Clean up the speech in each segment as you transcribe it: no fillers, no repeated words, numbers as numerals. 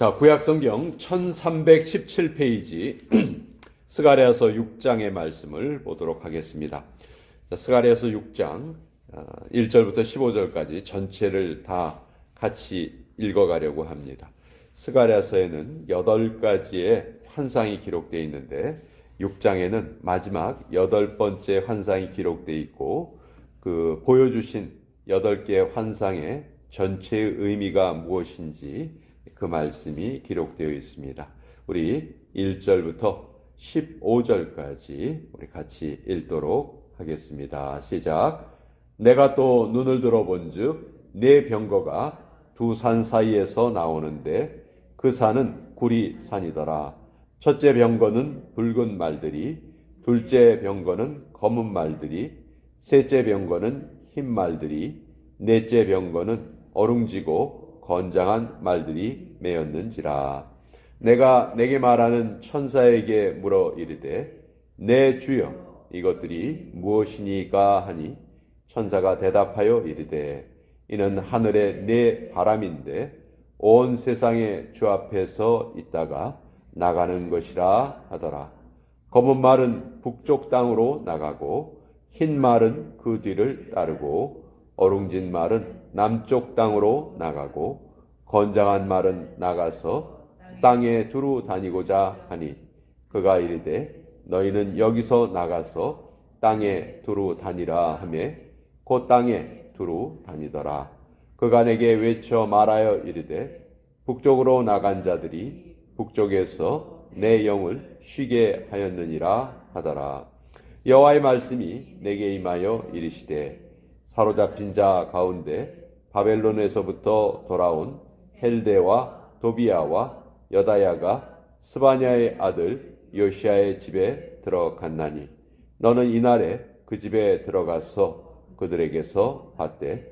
자, 구약성경 1317페이지 스가랴서 6장의 말씀을 보도록 하겠습니다. 자, 스가랴서 6장 1절부터 15절까지 전체를 다 같이 읽어가려고 합니다. 스가랴서에는 8가지의 환상이 기록되어 있는데 6장에는 마지막 8번째 환상이 기록되어 있고 그 보여주신 8개의 환상의 전체의 의미가 무엇인지 그 말씀이 기록되어 있습니다. 우리 1절부터 15절까지 우리 같이 읽도록 하겠습니다. 시작. 내가 또 눈을 들어본즉 네 병거가 두 산 사이에서 나오는데 그 산은 구리 산이더라. 첫째 병거는 붉은 말들이, 둘째 병거는 검은 말들이, 셋째 병거는 흰 말들이, 넷째 병거는 어룽지고 건장한 말들이 메었는지라. 내가 내게 말하는 천사에게 물어 이르되 내 주여 이것들이 무엇이니까 하니 천사가 대답하여 이르되 이는 하늘의 내 바람인데 온 세상의 주 앞에서 있다가 나가는 것이라 하더라. 검은 말은 북쪽 땅으로 나가고 흰 말은 그 뒤를 따르고 어룽진 말은 남쪽 땅으로 나가고 건장한 말은 나가서 땅에 두루 다니고자 하니 그가 이르되 너희는 여기서 나가서 땅에 두루 다니라 하매 곧 땅에 두루 다니더라. 그가 내게 외쳐 말하여 이르되 북쪽으로 나간 자들이 북쪽에서 내 영을 쉬게 하였느니라 하더라. 여호와의 말씀이 내게 임하여 이르시되 사로잡힌 자 가운데 바벨론에서부터 돌아온 헬데와 도비아와 여다야가 스바냐의 아들 요시야의 집에 들어갔나니 너는 이날에 그 집에 들어가서 그들에게서 받되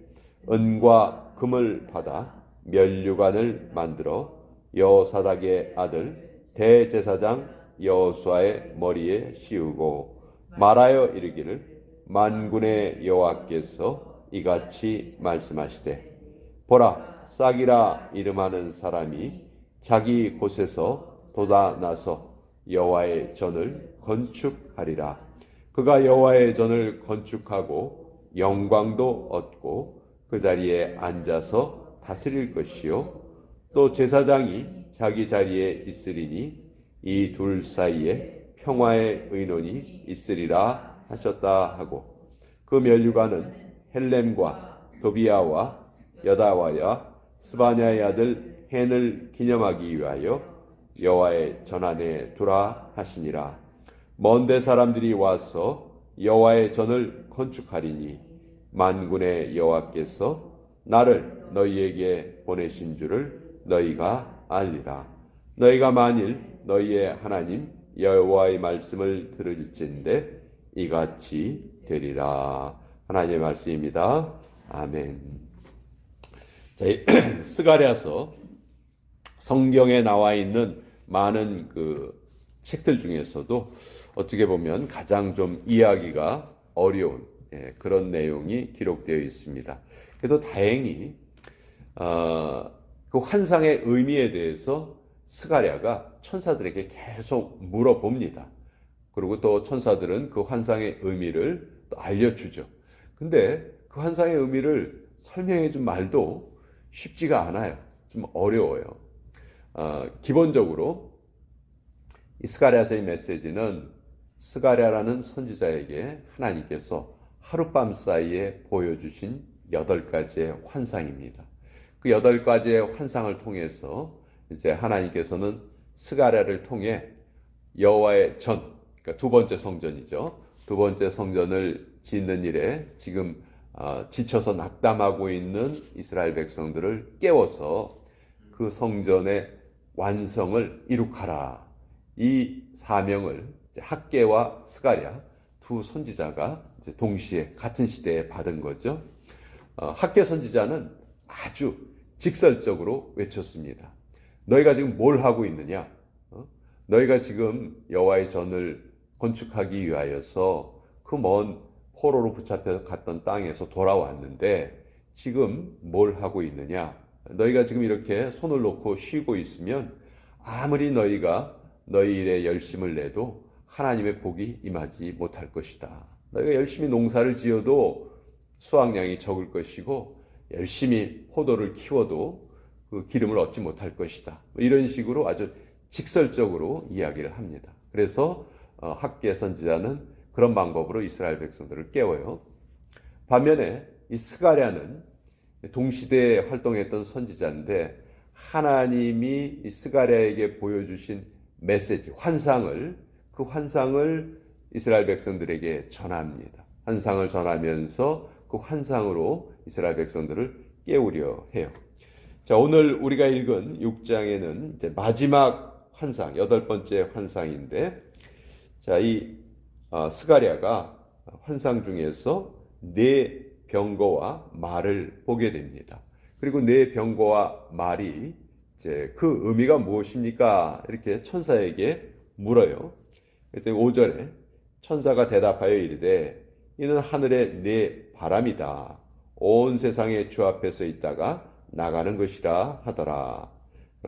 은과 금을 받아 면류관을 만들어 여호사닥의 아들 대제사장 여호수아의 머리에 씌우고 말하여 이르기를 만군의 여호와께서 이같이 말씀하시되 보라 싹이라 이름하는 사람이 자기 곳에서 돋아나서 여호와의 전을 건축하리라. 그가 여호와의 전을 건축하고 영광도 얻고 그 자리에 앉아서 다스릴 것이요 또 제사장이 자기 자리에 있으리니 이 둘 사이에 평화의 의논이 있으리라 하셨다 하고 그 면류관은 헬렘과 도비아와 여다와야 스바냐의 아들 헨을 기념하기 위하여 여호와의 전 안에 두라 하시니라. 먼데 사람들이 와서 여호와의 전을 건축하리니 만군의 여호와께서 나를 너희에게 보내신 줄을 너희가 알리라. 너희가 만일 너희의 하나님 여호와의 말씀을 들을진대 이같이 되리라. 하나님의 말씀입니다. 아멘. 자, 스가랴서 성경에 나와 있는 많은 그 책들 중에서도 어떻게 보면 가장 좀 이해하기가 어려운 그런 내용이 기록되어 있습니다. 그래도 다행히 그 환상의 의미에 대해서 스가랴가 천사들에게 계속 물어봅니다. 그리고 또 천사들은 그 환상의 의미를 또 알려주죠. 근데 그 환상의 의미를 설명해 준 말도 쉽지가 않아요. 좀 어려워요. 기본적으로 이 스가랴서의 메시지는 스가랴라는 선지자에게 하나님께서 하룻밤 사이에 보여주신 8가지의 환상입니다. 그 8가지의 환상을 통해서 이제 하나님께서는 스가랴를 통해 여호와의 전, 그러니까 두 번째 성전이죠. 두 번째 성전을 짓는 일에 지금 지쳐서 낙담하고 있는 이스라엘 백성들을 깨워서 그 성전의 완성을 이룩하라. 이 사명을 학개와 스가랴 두 선지자가 이제 동시에 같은 시대에 받은 거죠. 학개 선지자는 아주 직설적으로 외쳤습니다. 너희가 지금 뭘 하고 있느냐? 너희가 지금 여호와의 전을 건축하기 위하여서 그 먼 포로로 붙잡혀 갔던 땅에서 돌아왔는데 지금 뭘 하고 있느냐? 너희가 지금 이렇게 손을 놓고 쉬고 있으면 아무리 너희가 너희 일에 열심을 내도 하나님의 복이 임하지 못할 것이다. 너희가 열심히 농사를 지어도 수확량이 적을 것이고 열심히 포도를 키워도 그 기름을 얻지 못할 것이다. 이런 식으로 아주 직설적으로 이야기를 합니다. 그래서 학개 선지자는 그런 방법으로 이스라엘 백성들을 깨워요. 반면에 이 스가랴는 동시대에 활동했던 선지자인데 하나님이 이 스가랴에게 보여주신 메시지, 그 환상을 이스라엘 백성들에게 전합니다. 환상을 전하면서 그 환상으로 이스라엘 백성들을 깨우려 해요. 자, 오늘 우리가 읽은 6장에는 이제 마지막 환상, 8번째 환상인데, 자, 이 스가랴가 환상 중에서 네 병거와 말을 보게 됩니다. 그리고 네 병거와 말이 이제 그 의미가 무엇입니까? 이렇게 천사에게 물어요. 그때 5절에 천사가 대답하여 이르되 이는 하늘의 네 바람이다. 온 세상의 주 앞에 서 있다가 나가는 것이라 하더라.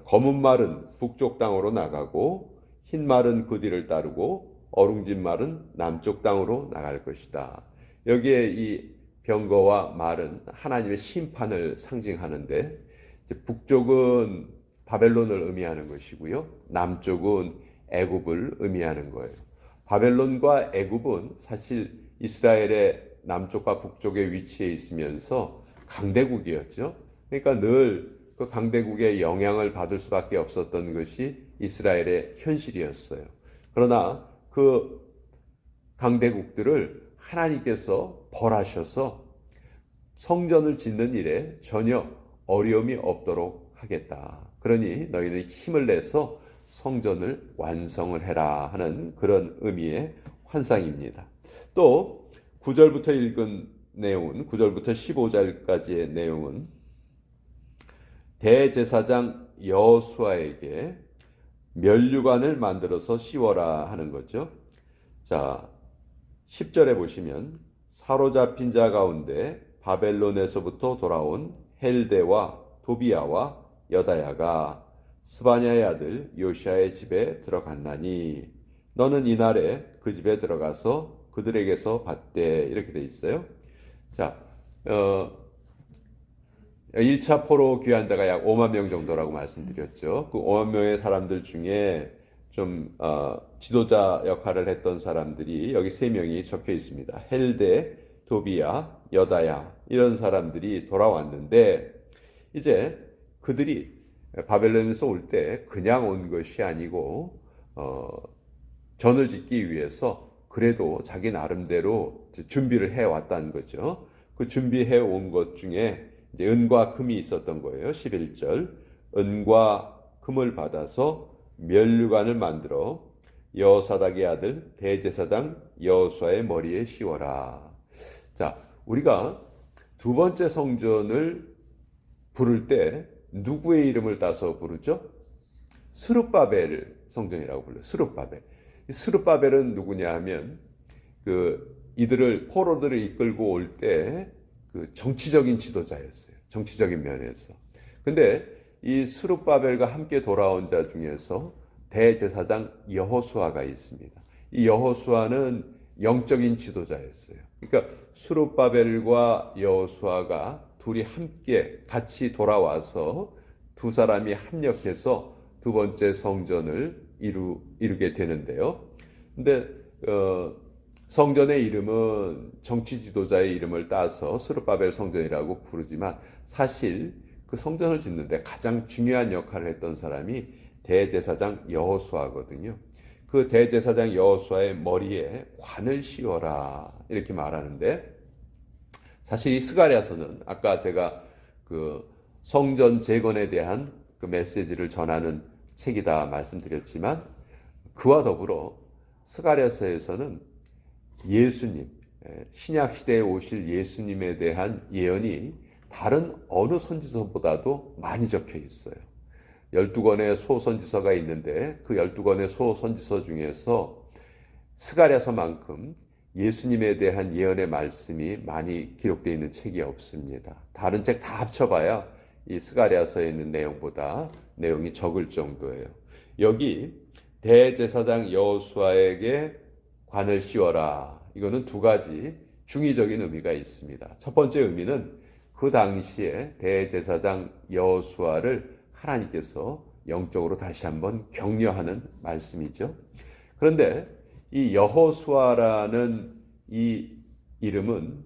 검은 말은 북쪽 땅으로 나가고 흰 말은 그 뒤를 따르고 어룽진 말은 남쪽 땅으로 나갈 것이다. 여기에 이 병거와 말은 하나님의 심판을 상징하는데 북쪽은 바벨론을 의미하는 것이고요. 남쪽은 애굽을 의미하는 거예요. 바벨론과 애굽은 사실 이스라엘의 남쪽과 북쪽에 위치해 있으면서 강대국이었죠. 그러니까 늘 그 강대국의 영향을 받을 수밖에 없었던 것이 이스라엘의 현실이었어요. 그러나 그 강대국들을 하나님께서 벌하셔서 성전을 짓는 일에 전혀 어려움이 없도록 하겠다. 그러니 너희는 힘을 내서 성전을 완성을 해라 하는 그런 의미의 환상입니다. 또 9절부터 읽은 내용은 9절부터 15절까지의 내용은 대제사장 여호수아에게 면류관을 만들어서 씌워라 하는 거죠. 자, 10절에 보시면 사로잡힌 자 가운데 바벨론에서부터 돌아온 헬데와 도비야와 여다야가 스바냐의 아들 요시아의 집에 들어갔나니 너는 이날에 그 집에 들어가서 그들에게서 받되 이렇게 돼 있어요. 자, 1차 포로 귀환 자가 약 5만 명 정도라고 말씀드렸죠. 그 5만 명의 사람들 중에 좀 지도자 역할을 했던 사람들이 여기 3명이 적혀 있습니다. 헬데, 도비야, 여다야 이런 사람들이 돌아왔는데 이제 그들이 바벨론에서 올 때 그냥 온 것이 아니고 전을 짓기 위해서 그래도 자기 나름대로 준비를 해왔다는 거죠. 그 준비해 온 것 중에 이제 은과 금이 있었던 거예요. 11절 은과 금을 받아서 면류관을 만들어 여호사닥의 아들 대제사장 여호수아의 머리에 씌워라. 자, 우리가 두 번째 성전을 부를 때 누구의 이름을 따서 부르죠? 스룹바벨 성전이라고 불러요. 스룹바벨. 스룹바벨은 누구냐 하면 이들을 포로들을 이끌고 올 때 그 정치적인 지도자였어요. 정치적인 면에서. 근데 이 스룹바벨과 함께 돌아온 자 중에서 대제사장 여호수아가 있습니다. 이 여호수아는 영적인 지도자였어요. 그러니까 스룹바벨과 여호수아가 둘이 함께 같이 돌아와서 두 사람이 합력해서 두 번째 성전을 이루게 되는데요. 근데 성전의 이름은 정치 지도자의 이름을 따서 스룹바벨 성전이라고 부르지만 사실 그 성전을 짓는데 가장 중요한 역할을 했던 사람이 대제사장 여호수아거든요. 그 대제사장 여호수아의 머리에 관을 씌워라 이렇게 말하는데 사실 이 스가랴서는 아까 제가 그 성전 재건에 대한 그 메시지를 전하는 책이다 말씀드렸지만 그와 더불어 스가랴서에서는 예수님, 신약 시대에 오실 예수님에 대한 예언이 다른 어느 선지서보다도 많이 적혀 있어요. 12권의 소선지서가 있는데 그 12권의 소선지서 중에서 스가랴서만큼 예수님에 대한 예언의 말씀이 많이 기록되어 있는 책이 없습니다. 다른 책 다 합쳐봐야 이 스가랴서에 있는 내용보다 내용이 적을 정도예요. 여기 대제사장 여호수아에게 관을 씌워라. 이거는 두 가지 중의적인 의미가 있습니다. 첫 번째 의미는 그 당시에 대제사장 여호수아를 하나님께서 영적으로 다시 한번 격려하는 말씀이죠. 그런데 이 여호수아라는 이 이름은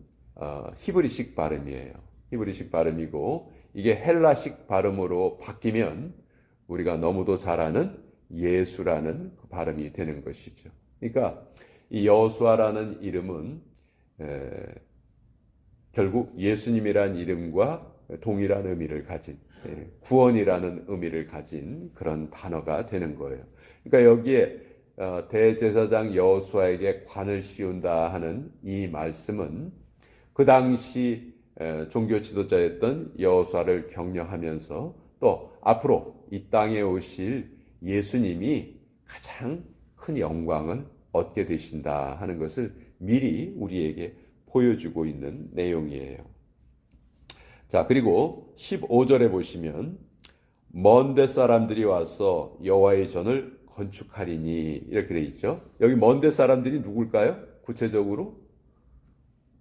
히브리식 발음이에요. 히브리식 발음이고 이게 헬라식 발음으로 바뀌면 우리가 너무도 잘 아는 예수라는 그 발음이 되는 것이죠. 그러니까 이 여호수아라는 이름은 결국 예수님이란 이름과 동일한 의미를 가진 구원이라는 의미를 가진 그런 단어가 되는 거예요. 그러니까 여기에 대제사장 여호수아에게 관을 씌운다 하는 이 말씀은 그 당시 종교 지도자였던 여호수아를 격려하면서 또 앞으로 이 땅에 오실 예수님이 가장 큰 영광을 얻게 되신다 하는 것을 미리 우리에게 보여주고 있는 내용이에요. 자, 그리고 15절에 보시면 먼데 사람들이 와서 여호와의 전을 건축하리니 이렇게 돼 있죠. 여기 먼데 사람들이 누굴까요? 구체적으로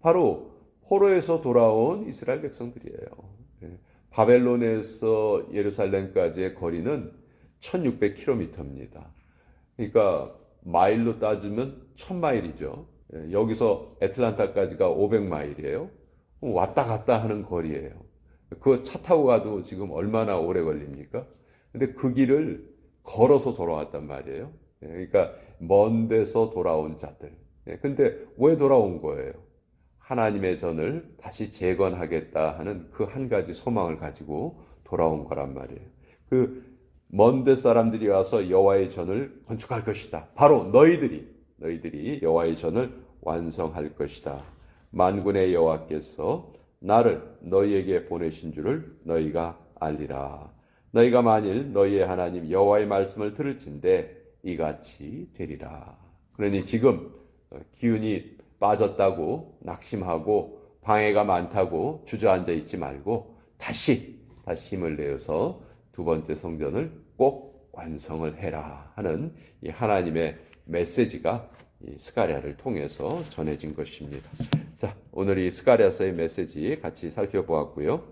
바로 포로에서 돌아온 이스라엘 백성들이에요. 바벨론에서 예루살렘까지의 거리는 1600km입니다. 그러니까 마일로 따지면 1000마일이죠. 여기서 애틀란타까지가 500마일이에요. 왔다 갔다 하는 거리예요. 그 차 타고 가도 지금 얼마나 오래 걸립니까? 근데 그 길을 걸어서 돌아왔단 말이에요. 그러니까 먼 데서 돌아온 자들. 근데 왜 돌아온 거예요? 하나님의 전을 다시 재건하겠다 하는 그 한 가지 소망을 가지고 돌아온 거란 말이에요. 그 먼데 사람들이 와서 여호와의 전을 건축할 것이다. 바로 너희들이 여호와의 전을 완성할 것이다. 만군의 여호와께서 나를 너희에게 보내신 줄을 너희가 알리라. 너희가 만일 너희의 하나님 여호와의 말씀을 들을진대 이같이 되리라. 그러니 지금 기운이 빠졌다고 낙심하고 방해가 많다고 주저앉아 있지 말고 다시 힘을 내어서 두 번째 성전을 꼭 완성을 해라 하는 이 하나님의 메시지가 이 스가랴를 통해서 전해진 것입니다. 자, 오늘 이 스가랴서의 메시지 같이 살펴보았고요.